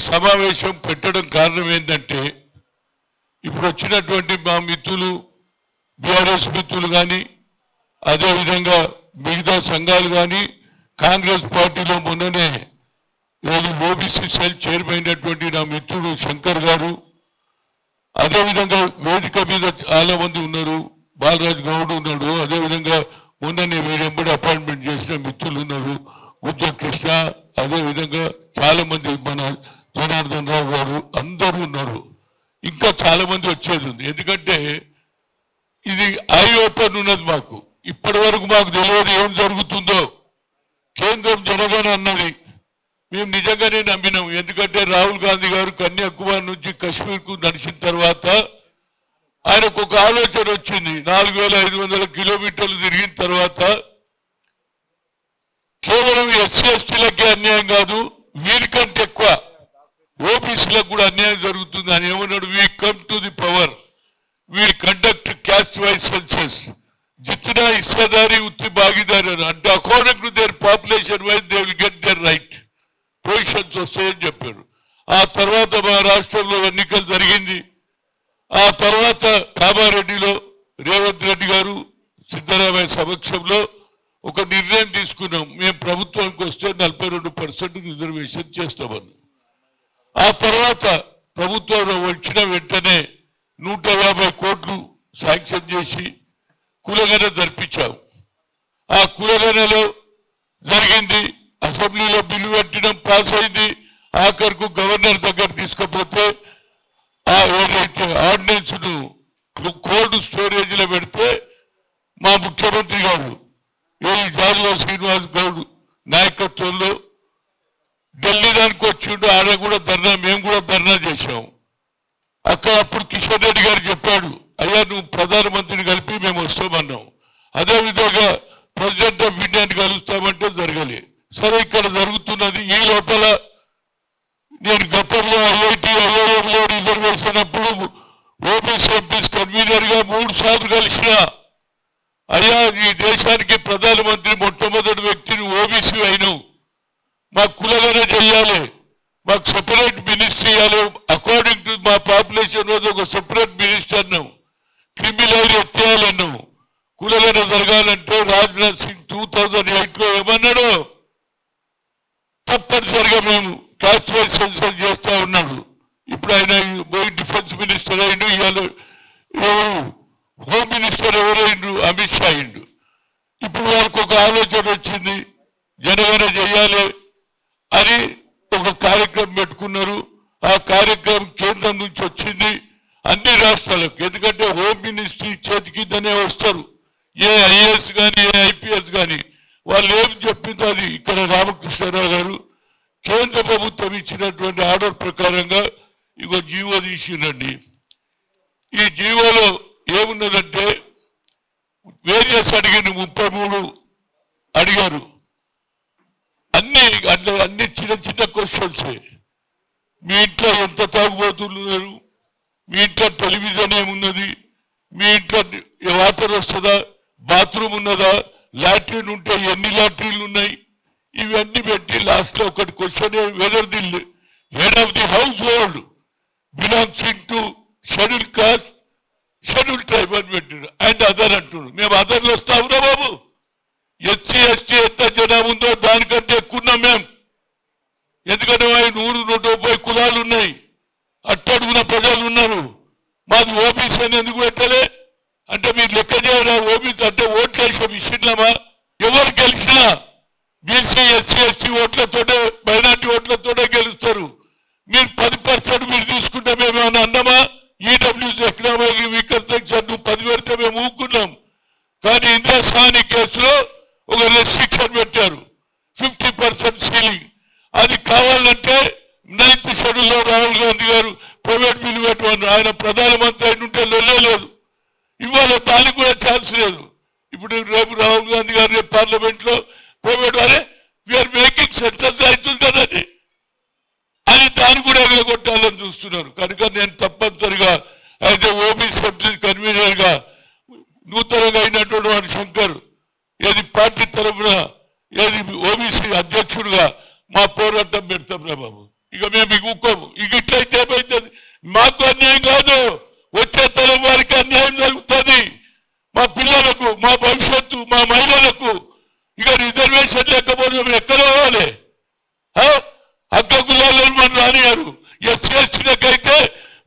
సమావేశం పెట్టడం కారణం ఏంటంటే ఇప్పుడు వచ్చినటువంటి మా మిత్రులు బీఆర్ఎస్ మిత్రులు కానీ అదేవిధంగా మిగతా సంఘాలు కానీ కాంగ్రెస్ పార్టీలో మొన్ననే ఓబీసీ సెల్ చైర్మన్ అయినటువంటి నా మిత్రుడు శంకర్ గారు, అదేవిధంగా వేదిక మీద చాలా మంది ఉన్నారు, బాలరాజ్ గౌడ్ ఉన్నాడు, అదేవిధంగా మొన్ననే వీరెంబడి అపాయింట్మెంట్ చేసిన మిత్రులు ఉన్నారు, ఉద్యోగ కృష్ణ, అదేవిధంగా చాలా మంది మన జనార్దన్ రావు గారు అందరూ ఉన్నారు. ఇంకా చాలా మంది వచ్చేది ఉంది. ఎందుకంటే ఇది ఐ ఓపెన్ ఉన్నది. మాకు ఇప్పటి వరకు మాకు తెలియదు ఏం జరుగుతుందో. కేంద్రం జనగణ అన్నది మేము నిజంగానే నమ్మినాం. ఎందుకంటే రాహుల్ గాంధీ గారు కన్యాకుమారి నుంచి కశ్మీర్కు నడిచిన తర్వాత ఆయనకు ఒక ఆలోచన వచ్చింది. 4500 కిలోమీటర్లు తిరిగిన తర్వాత కేవలం ఎస్సీ ఎస్టీలకే అన్యాయం కాదు, వీరికంటే ఎక్కువ ఓబీసీలకు కూడా అన్యాయం జరుగుతుంది అని ఏమన్నాడు. We come to the power, we conduct caste wise census, జిత్నా హిస్సాదారీ ఉత్తి భాగీదారీ అంటే according to their population wise they will get their right positions వస్తాయని చెప్పారు. ఆ తర్వాత మా రాష్ట్రంలో ఎన్నికలు జరిగింది. ఆ తర్వాత కామారెడ్డిలో రేవంత్ రెడ్డి గారు సిద్ధరామయ్య సమక్షంలో ఒక నిర్ణయం తీసుకున్నాం. మేము ప్రభుత్వానికి వస్తే 42% రిజర్వేషన్ చేస్తామని. ఆ తర్వాత ప్రభుత్వం వచ్చిన వెంటనే 150 కోట్లు శాంక్షన్ చేసి కులగణ జరిపించాము. ఆ కులగణలో జరిగింది. అసెంబ్లీలో బిల్లు పెట్టడం పాస్ అయింది. ఆఖరుకు గవర్నర్ దగ్గర తీసుకపోతే ఆ ఏదైతే ఆర్డినెన్స్ ను కోల్డ్ స్టోరేజ్ లో పెడితే మా ముఖ్యమంత్రి గారు జాజువా శ్రీనివాస్ గౌడ్ నాయకత్వంలో ఢిల్లీ దానికి వచ్చిండు. ఆడ కూడా ధర్నా, మేము కూడా ధర్నా చేశాము. అక్కడ అప్పుడు కిషన్ రెడ్డి గారు చెప్పాడు, అయ్యా నువ్వు ప్రధానమంత్రిని కలిపి మేము వస్తామన్నాం. అదేవిధంగా ప్రెసిడెంట్ ఆఫ్ ఇండియాని కలుస్తామంటే జరగలే. సరే ఇక్కడ జరుగుతున్నది. ఈ లోపల నేను గతంలో ఐఐటి ఐఐఎంలో రిజర్వేషన్ అప్పుడు ఓబీసీ ఎంపీస్ కన్వీనర్ గా 3 సార్లు కలిసిన. అయ్యా ఈ దేశానికి ప్రధానమంత్రి మొట్టమొదటి వ్యక్తిని ఓబీసీ అయినావు, మాకు కులగణ చెయ్యాలి, మాకు సెపరేట్ మినిస్ట్రీ ఇవ్వాలి, అకార్డింగ్ టు మా పాపులేషన్ మీద ఒక సెపరేట్ మినిస్టర్ అన్నావు, క్రిమినల్ ఎత్తేయాలన్నావు, కులగణ జరగాలంటే రాజ్నాథ్ సింగ్ 2008లో ఏమన్నాడు, తప్పనిసరిగా మేము క్యాస్ట్ వైజ్ సెన్సస్ చేస్తా ఉన్నాడు. ఇప్పుడు ఆయన పోయి డిఫెన్స్ మినిస్టర్ అయిండు, ఇవాళ హోమ్ మినిస్టర్ ఎవరైండు, అమిత్ షా అయిండు. ఇప్పుడు వాళ్ళకు ఒక ఆలోచన వచ్చింది, జనగణన చేయాలి అని ఒక కార్యక్రమం పెట్టుకున్నారు. ఆ కార్యక్రమం కేంద్రం నుంచి వచ్చింది అన్ని రాష్ట్రాలకు. ఎందుకంటే హోమ్ మినిస్ట్రీ చేతికిందనే వస్తారు, ఏ ఐఏఎస్ కానీ ఏ ఐపీఎస్ కానీ. వాళ్ళు ఏం చెప్పిందో అది ఇక్కడ రామకృష్ణారావు గారు కేంద్ర ప్రభుత్వం ఇచ్చినటువంటి ఆర్డర్ ప్రకారంగా ఇగో జీవో తీసిండండి. ఈ జీవోలో ఏమున్నదంటే వేరియస్ అడిగిన 33 అడిగారు. అన్ని చిన్న చిన్న క్వశ్చన్స్. మీ ఇంట్లో ఎంత తాగుబోతులు ఉన్నారు, మీ ఇంట్లో టెలివిజన్ ఏమున్నది, మీ ఇంట్లో వాటర్ వస్తుందా, బాత్రూమ్ ఉన్నదా, లాట్రిన్ ఉంటే ఎన్ని లాట్రిన్లు ఉన్నాయి, ఇవన్నీ పెట్టి లాస్ట్ లో ఒకటి question, whether the head of the household belonging to scheduled caste scheduled tribe అని పెట్టాడు. అండ్ అదర్ అంటున్నాడు. మేము అదర్లు వస్తామురా బాబు, ఎస్సీ ఎస్టీ ఎంత జనం ఉందో దానికంటే ఎక్కున్నాం మేము. ఎందుకంటే 100-130 కులాలు ఉన్నాయి, అట్టడుగున ప్రజలు ఉన్నారు. మాది ఓబీసీ అని ఎందుకు పెట్టలే అంటే మీరు లెక్క చేయరా, ఓబీసీ అంటే ఓట్లు వేసే విషయంలోమా, ఎవరు గెలిచినా బీసీ ఎస్సీ ఎస్టీ ఓట్లతోటే మైనార్టీ ఓట్లతోటే గెలుస్తారు. మీరు 10% మీరు తీసుకుంటే మేము ఏమైనా అన్నామా? ఈడబ్ల్యూసీ ఎకనామిక్ వీకర్ సెక్షన్ 10 పెడితే మేము ఊరుకున్నాం. కానీ ఇందిరా సాహ్ని కేసులో ఒక రెస్ట్రిక్షన్ పెట్టారు, 50% సీలింగ్. అది కావాలంటే 9th షెడ్యూల్లో రాహుల్ గాంధీ గారు ప్రైవేట్ బిల్లు పెట్టమన్నారు. ఆయన ప్రధానమంత్రి అయినట్టే లేదు. ఇవాళ దానికి కూడా ఛాన్స్ లేదు. ఇప్పుడు రేపు రాహుల్ గాంధీ గారు రేపు పార్లమెంట్ లో ప్రైవేట్ వారే వీఆర్ మేకింగ్ సెన్సస్ అవుతుంది కదండి అని దాన్ని కూడా ఎగరగొట్టాలని చూస్తున్నారు. కనుక నేను తప్పనిసరిగా అయితే ఓబీసీ కన్వీనర్ గా నూతనంగా అయినటువంటి వాడు శంకర్ ఏది పార్టీ తరఫున ఏది ఓబీసీ అధ్యక్షుడుగా మా పోరాటం పెడతాం రా బాబు. ఇక మేము ఊకోము. ఇక ఇట్లయితే ఏమవుతుంది? మాకు అన్యాయం కాదు, వచ్చే తరం వారికి అన్యాయం జరుగుతుంది. మా పిల్లలకు, మా భవిష్యత్తు, మా మహిళలకు ఇక రిజర్వేషన్ లేకపోతే మేము ఎక్కడ పోవాలి? హక్క కులాలను మనం రానియారు. ఎస్సీ ఎస్టీలకైతే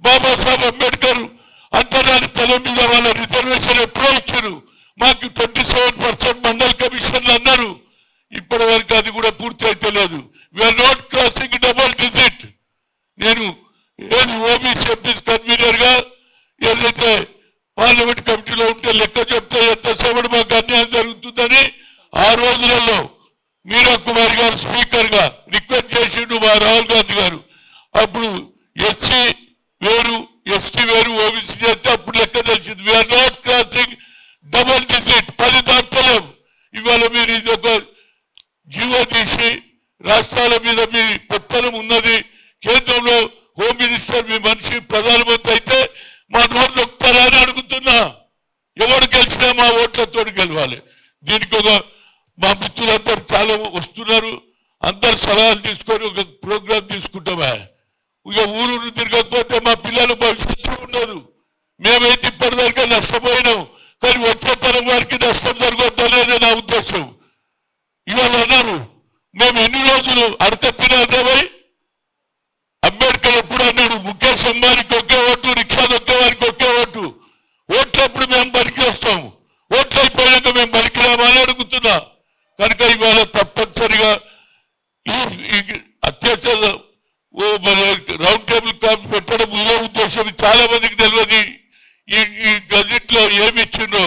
బాబాసాహెబ్ అంబేద్కర్ అంతర్రాని తలం మీద వాళ్ళ రిజర్వేషన్ ఎప్పుడో ఇచ్చారు. మాకు 27% మండల్ కమిషన్లు అన్నారు. ఇప్పటి వరకు అది కూడా పూర్తి అయితే లేదు. We are not crossing double digit. నేను ఏది ఓబీసీ ఎంపీస్ కన్వీనర్ గా ఏదైతే పార్లమెంట్ కమిటీలో ఉంటే లెక్క చెప్తే ఎంతసేపటి మాకు అన్యాయం జరుగుతుందని ఆ రోజులలో మీరా కుమార్ గారు స్పీకర్ గా రిక్వెస్ట్ చేసిండు మా రాహుల్ గాంధీ గారు. అప్పుడు ఎస్సీ వేరు, ఎస్టీ వేరు, ఓబీసీ చేస్తే అప్పుడు లెక్క తెలిసింది. We are not crossing double digit. 10 దాటలేం. ఇవాళ మీరు ఇది ఒక జీవో తీసి రాష్ట్రాల మీద మీ పెత్తనం ఉన్నది. కేంద్రంలో హోమ్ మినిస్టర్ మీ మనిషి ప్రధానమంత్రి అయితే మా నోరు నొక్కుతారా అని అడుగుతున్నా. ఎవరు గెలిచినా మా ఓట్లతో గెలవాలి. దీనికి ఒక మా మిత్రులందరూ చాలా వస్తున్నారు. అందరు సలహాలు తీసుకొని ఒక ప్రోగ్రాం తీసుకుంటామా. ఇక ఊరు తిరగకపోతే మా పిల్లల భవిష్యత్తు ఉండదు. మేమైతే ఇప్పటిదాకా నష్టపోయినాం, కానీ వచ్చే తరం వారికి నష్టం జరగొద్దనేదే నా ఉద్దేశం. ఇవాళ అన్నారు మేము ఎన్ని రోజులు అడక తినాలి. అంబేద్కర్ ఎప్పుడు అన్నాడు ముఖేష్ అంబానీకి ఒకే ఓటు, రిక్షా దొక్కే వారికి ఒకే ఓటు. ఓట్లప్పుడు మేము బలికి వస్తాము, ఓట్లు అయిపోయాక మేము బలికి రామని అడుగుతున్నా. కనుక ఇవాళ తప్పనిసరిగా ఈ అత్యాచార రౌండ్ టేబుల్ కాపీ పెట్టడం ఇదే ఉద్దేశం. చాలా మందికి తెలియదు ఈ గజెట్ లో ఏమి ఇచ్చిండో.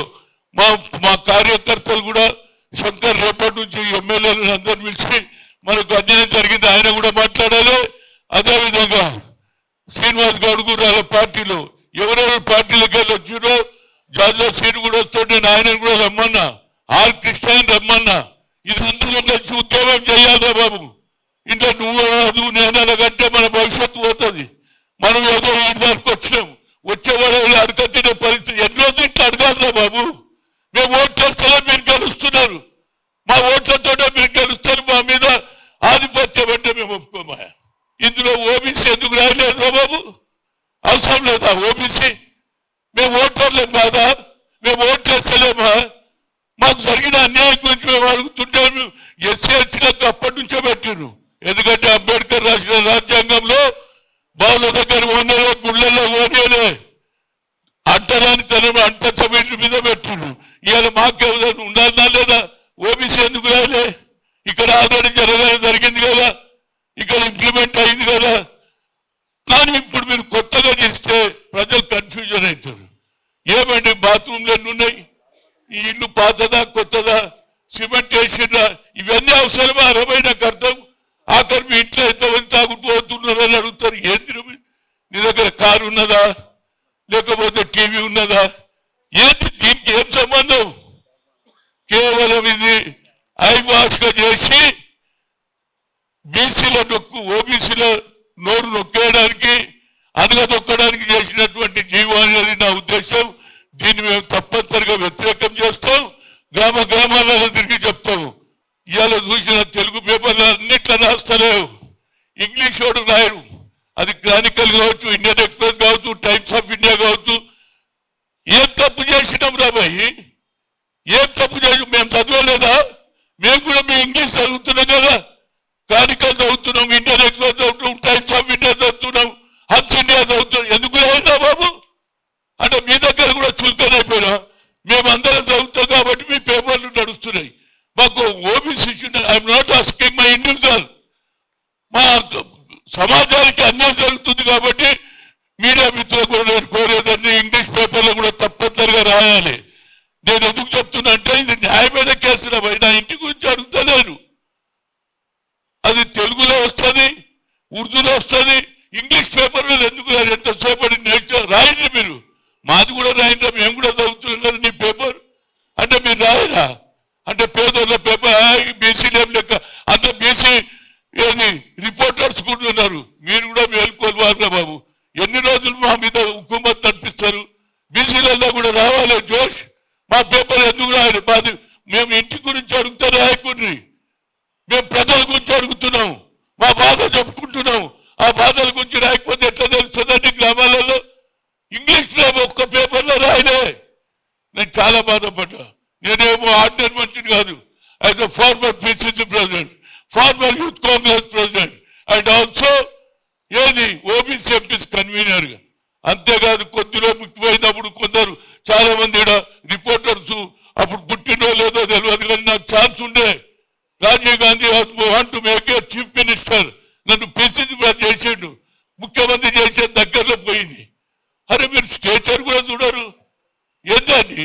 మా కార్యకర్తలు కూడా శంకర్ రేపటి నుంచి ఎమ్మెల్యేలను అందరిని పిలిచి మనకు అన్యాయం జరిగింది ఆయన కూడా మాట్లాడాలి. అదేవిధంగా శ్రీనివాస్ గౌడ్ కూడా పార్టీలో ఎవరెవరు పార్టీలకు వెళ్ళి వచ్చిందో జాజా సీన్ కూడా వస్తుంటే నేను ఆయనను కూడా రమ్మన్నా, ఆర్ కృష్ణ రమ్మన్నా. ఇది అందరూ కలిసి ఉద్యోగం చేయాలి బాబు. ఇంకా నువ్వు రాదు నేను అలాగంటే మన భవిష్యత్తు పోతుంది. మనం ఏదో ఈ దానికి వచ్చినాం, వచ్చేవాడు అడగ తినే పరిస్థితి. ఎన్నో తింటే అడగాలి బాబు. మేము ఓట్లు వేస్తేనే మీరు గెలుస్తున్నారు, మా ఓట్లతోనే మీరు గెలుస్తారు. మా మీద ఆధిపత్యం అంటే మేము ఒప్పుకోమా. ఇందులో ఓబీసీ ఎందుకు రాయలేదు బాబు? అవసరం లేదా ఓబీసీ? మేము ఓటర్లేం కాదా? మేము ఓట్లు వేస్తలేమా? మాకు జరిగిన అన్యాయం గురించి మేము అడుగుతుంటే ఎస్సీ ఎస్టీలకు అప్పటి నుంచే పెట్టిండ్రు. ఎందుకంటే అంబేద్కర్ రాసిన రాజ్యాంగంలో బావుల దగ్గర ఓనేలే, గుళ్ళల్లో ఓనేలే, అంటరాని తనం అంట చబీట్ల మీద పెట్టిండ్రు. ఇవాళ మాకేమైనా ఉండాలన్నా లేదా? ఓబీసీ ఎందుకు రాలే? ఇక్కడ ఆల్రెడీ జరిగింది కదా, ఇక్కడ ఇంప్లిమెంట్ అయింది కదా. కానీ ఇప్పుడు మీరు కొత్తగా చేస్తే ప్రజలు కన్ఫ్యూజన్ అవుతారు. ఏమండి బాత్రూమ్లు ఎన్ని ఉన్నాయి? ఈ ఇల్లు పాతదా కొత్తదా, సిమెంట్ వేసిందా? ఇవన్నీ అవసరమా? అరవై నాకు అర్థం. ఆఖరి మీ ఇంట్లో ఎంతమంది తాగుతుపోతున్నారని అడుగుతారు. ఏంది నీ దగ్గర కారు ఉన్నదా, లేకపోతే టీవీ ఉన్నదా? ఏంటి దీనికి ఏం సంబంధం? కేవలం ఇది ఐ వాష్ గా చేసి బీసీల నొక్కు, ఓబీసీల నోరు నొక్కేయడానికి, అనగదొక్కడానికి చేసినటువంటి జీవో అనేది నా ఉద్దేశం. దీన్ని మేము తప్పనిసరిగా వ్యతిరేకం చేస్తాం. గ్రామ గ్రామాలలో తిరిగి చెప్తాము. ఇవాళ చూసిన తెలుగు పేపర్లు అన్నిట్లో రాస్తలేవు, ఇంగ్లీష్ వాడు రాయరు. అది క్రానికల్ కావచ్చు, ఇండియన్ ఎక్స్ప్రెస్ కావచ్చు, టైమ్స్ ఆఫ్ ఇండియా కావచ్చు. ఏం తప్పు చేసినాం రాబాయి? ఏం తప్పు చేసి మేము చదవలేదా? మేము కూడా మీ ఇంగ్లీష్ చదువుతున్నాం కదా, క్రానికల్ చదువుతున్నాం, ఇండియన్ ఎక్స్ప్రెస్ చదువుతున్నాం, టైమ్స్ ఆఫ్ ఇండియా చదువుతున్నాం, హన్స్ ఇండియా చదువుతున్నాం. ఎందుకు రాయినా బాబు? అంటే మీ దగ్గర కూడా చులకన అయిపోయినా? మేమందరం చదువుతాం కాబట్టి మీ పేపర్లు నడుస్తున్నాయి. మాకు OBC I'm not asking my individual. మా సమాజానికి అన్యాయం జరుగుతుంది కాబట్టి మీడియా మిత్రులు కూడా నేను కోరేదాన్ని ఇంగ్లీష్ పేపర్లో కూడా తప్పనిసరిగా రాయాలి. నేను ఎందుకు చెప్తున్నా అంటే ఇది న్యాయమైన కేసు రాబాయి. నా ఇంటి గురించి అడుగుతలేను. అది తెలుగులో వస్తుంది, ఉర్దూలో వస్తుంది, ఇంగ్లీష్ పేపర్లో ఎందుకు రాదు? ఎంతసేపటి నేర్చు రాయండి మీరు. మాది కూడా రాయండి, మేము కూడా చదువుతున్నాం కదా నీ పేపర్. అంటే మీరు రాయరా? అంటే పేదోళ్ళ పేపర్ బీసీలు ఏం లెక్క? అంత బీసీ ఏది రిపోర్టర్స్ కూడా ఉన్నారు. మీరు కూడా మేల్కోవాలి బాబు. ఎన్ని రోజులు మా మీద హుకుమత్ నడిపిస్తారు? బీసీలలో కూడా రావాలి జోష్. మా పేపర్ ఎందుకు రాయాలి? మాది మేము ఇంటి గురించి అడుగుతా రాయకుండ్రి. మేము ప్రజల గురించి అడుగుతున్నాం, మా బాధ చెప్పుకుంటున్నాం. మేకే చీఫ్ మినిస్టర్ నన్ను పిసిసి చేసాడు, ముఖ్యమంత్రి చేసే దగ్గరలో పోయింది. అరే మీరు స్టేచర్ కూడా చూడరు, ఏంటండి?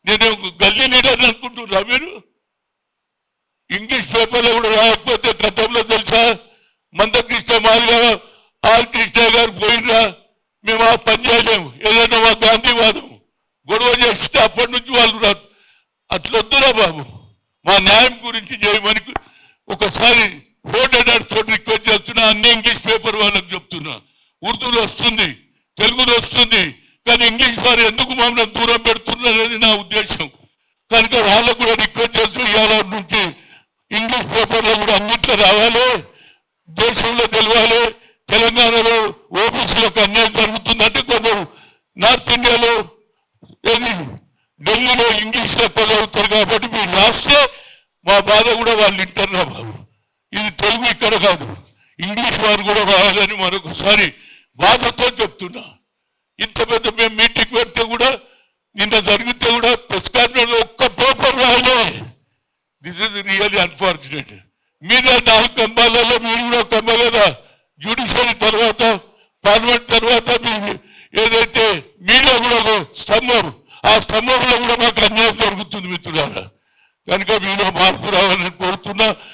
నేను గల్లీ లీడర్ అనుకుంటున్నా. మీరు ఇంగ్లీష్ పేపర్లో కూడా రాకపోతే గతంలో తెలుసా, మందకృష్ణ మాదిగా ఆర్ కృష్ణ గారు పోయినరా, మేము ఆ పని చేయలేము, ఏదైనా మా గాంధీవాదం గొడవ చేస్తే అప్పటి నుంచి వాళ్ళు అట్లొద్దురా బాబు, మా న్యాయం గురించి చేయమని ఒకసారి తోటి రిక్వెస్ట్ చేస్తున్నా. అన్ని ఇంగ్లీష్ పేపర్ వాళ్ళకి చెప్తున్నా, ఉర్దూలో వస్తుంది, తెలుగులో వస్తుంది, కానీ ఇంగ్లీష్ వారు ఎందుకు మమ్మల్ని దూరం పెడుతున్నారనేది నా ఉద్దేశం. కనుక వాళ్ళకు కూడా రిక్వెస్ట్ చేస్తూ ఇవాళ నుంచి ఇంగ్లీష్ పేపర్లో కూడా అన్నింటిలో రావాలి, దేశంలో తెలవాలి. తెలంగాణలో ఓబీసీలకు అన్యాయం జరుగుతుందంటే కొందరు నార్త్ ఇండియాలో ఢిల్లీలో ఇంగ్లీష్ ఎక్కువ చదువుతారు కాబట్టి మీరు రాస్తే మా బాధ కూడా వాళ్ళు వింటారు బాబు. ఇది తెలుగు ఇక్కడ కాదు, ఇంగ్లీష్ వారు కూడా రావాలని మరొకసారి బాధతో చెప్తున్నా. ఇంత పెద్ద మేము మీటింగ్ పెడితే కూడా, నిన్న జరిగితే కూడా ప్రెస్ కాన్ఫరెన్స్ ఒక్క పేపర్ రాలే. This is really unfortunate. మీద 4 కంబాలలో మీరు కూడా కంబ కదా, జ్యుడిషియరీ తర్వాత పార్లమెంట్ తర్వాత మీరు ఏదైతే మీడియా కూడా ఒక స్తంభం, ఆ స్తంభంలో కూడా మాకు అన్యాయం జరుగుతుంది మిత్రులారా. కనుక మీలో మార్పు రావాలని కోరుతున్నా.